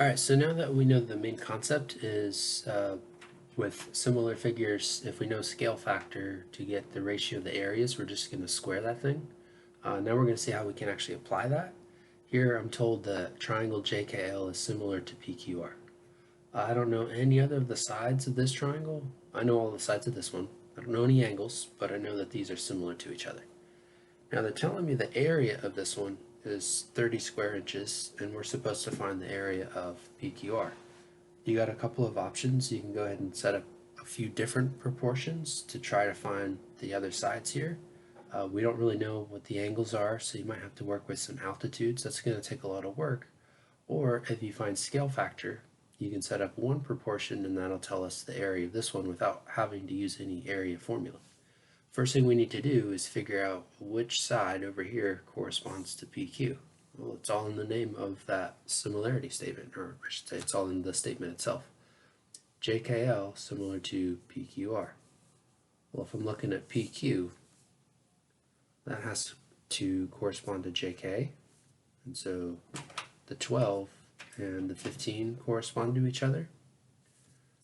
Alright, so now that we know the main concept is with similar figures, if we know scale factor to get the ratio of the areas, we're just going to square that thing. Now we're going to see how we can actually apply that. Here I'm told the triangle JKL is similar to PQR. I don't know any other of the sides of this triangle. I know all the sides of this one. I don't know any angles, but I know that these are similar to each other. Now they're telling me the area of this one is 30 square inches, and we're supposed to find the area of PQR. You got a couple of options. You can go ahead and set up a few different proportions to try to find the other sides here. We don't really know what the angles are, so you might have to work with some altitudes. That's going to take a lot of work. Or if you find scale factor, you can set up one proportion and that'll tell us the area of this one without having to use any area formula. First thing we need to do is figure out which side over here corresponds to PQ. Well, it's all in the name of that similarity statement, or I should say it's all in the statement itself. JKL similar to PQR. Well, if I'm looking at PQ, that has to correspond to JK, and so the 12 and the 15 correspond to each other.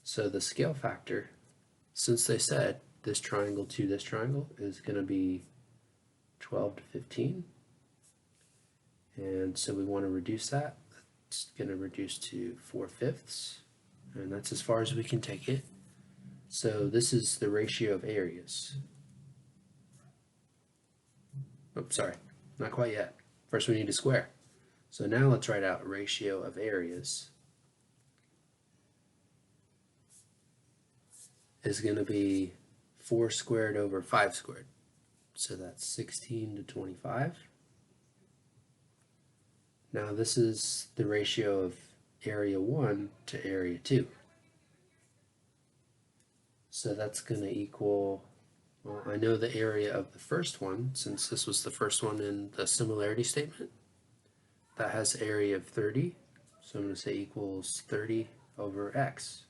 So the scale factor, since they said this triangle to this triangle is going to be 12 to 15, and so we want to reduce that. It's going to reduce to 4/5, and that's as far as we can take it. So this is the ratio of areas. Oops, sorry, not quite yet. First we need to square. So now let's write out ratio of areas is going to be 4 squared over 5 squared. So that's 16 to 25. Now this is the ratio of area 1 to area 2. So that's going to equal, well, I know the area of the first one, since this was the first one in the similarity statement. That has area of 30, so I'm going to say equals 30 over x.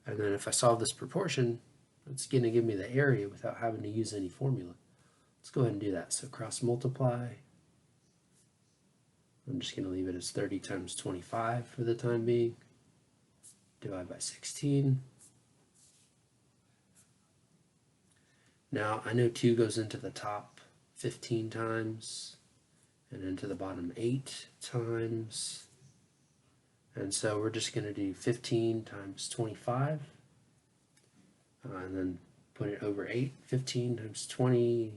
And then if I solve this proportion, it's going to give me the area without having to use any formula. Let's go ahead and do that. So cross multiply. I'm just going to leave it as 30 times 25 for the time being. Divide by 16. Now I know 2 goes into the top 15 times and into the bottom 8 times. And so we're just going to do 15 times 25 and then put it over 8. 15 times 20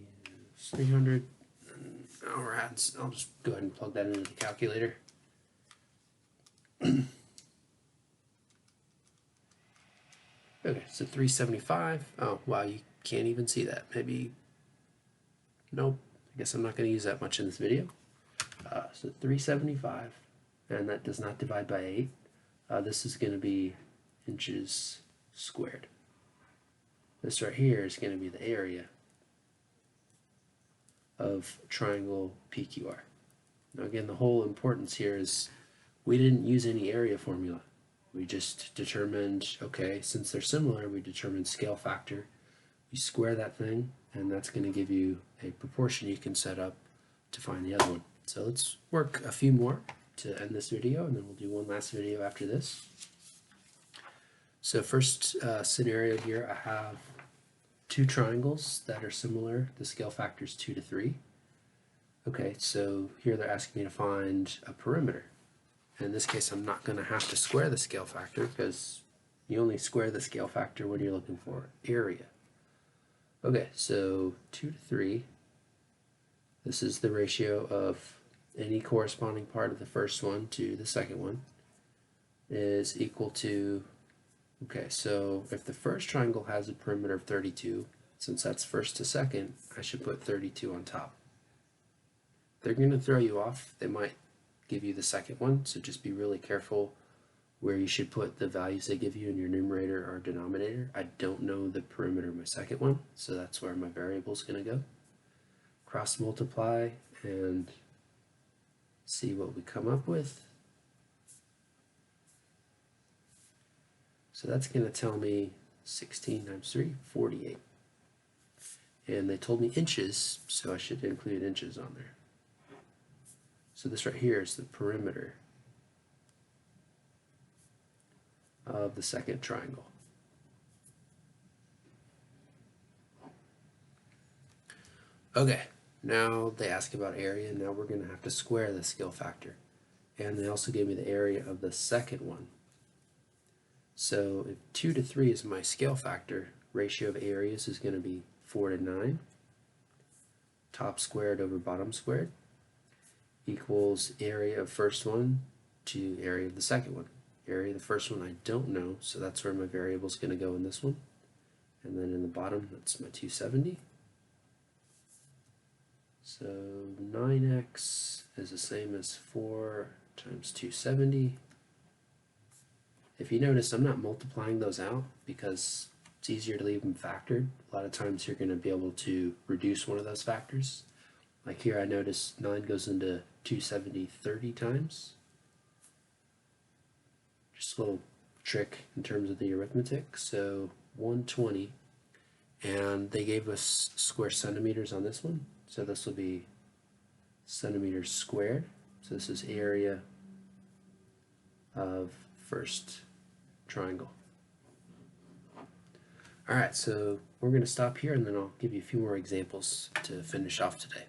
is 300. I'll just go ahead and plug that into the calculator. Okay, so 375. Oh, wow, you can't even see that. Maybe, nope, I guess I'm not going to use that much in this video. So 375, and that does not divide by 8. This is going to be inches squared. This right here is going to be the area of triangle PQR. Now again, the whole importance here is we didn't use any area formula. We just determined, okay, since they're similar, we determined scale factor. We square that thing, and that's going to give you a proportion you can set up to find the other one. So let's work a few more to end this video, and then we'll do one last video after this. So first scenario here, I have two triangles that are similar. The scale factor is 2 to 3. Okay, so here they're asking me to find a perimeter. In this case, I'm not going to have to square the scale factor because you only square the scale factor when you're looking for area. Okay, so 2 to 3. This is the ratio of any corresponding part of the first one to the second one is equal to, okay, so if the first triangle has a perimeter of 32, since that's first to second, I should put 32 on top. They're going to throw you off. They might give you the second one, so just be really careful where you should put the values they give you in your numerator or denominator. I don't know the perimeter of my second one, so that's where my variable is going to go. Cross multiply and see what we come up with. So that's going to tell me 16 times 3, 48. And they told me inches, so I should include inches on there. So this right here is the perimeter of the second triangle. Okay, now they ask about area. Now we're going to have to square the scale factor. And they also gave me the area of the second one. So if 2 to 3 is my scale factor, ratio of areas is going to be 4 to 9. Top squared over bottom squared equals area of first one to area of the second one. Area of the first one I don't know, so that's where my variable is going to go in this one. And then in the bottom, that's my 270. So 9x is the same as 4 times 270. If you notice, I'm not multiplying those out because it's easier to leave them factored. A lot of times you're going to be able to reduce one of those factors. Like here I notice 9 goes into 270 30 times. Just a little trick in terms of the arithmetic. So 120, and they gave us square centimeters on this one. So this will be centimeters squared. So this is area of first triangle. Alright, so we're going to stop here and then I'll give you a few more examples to finish off today.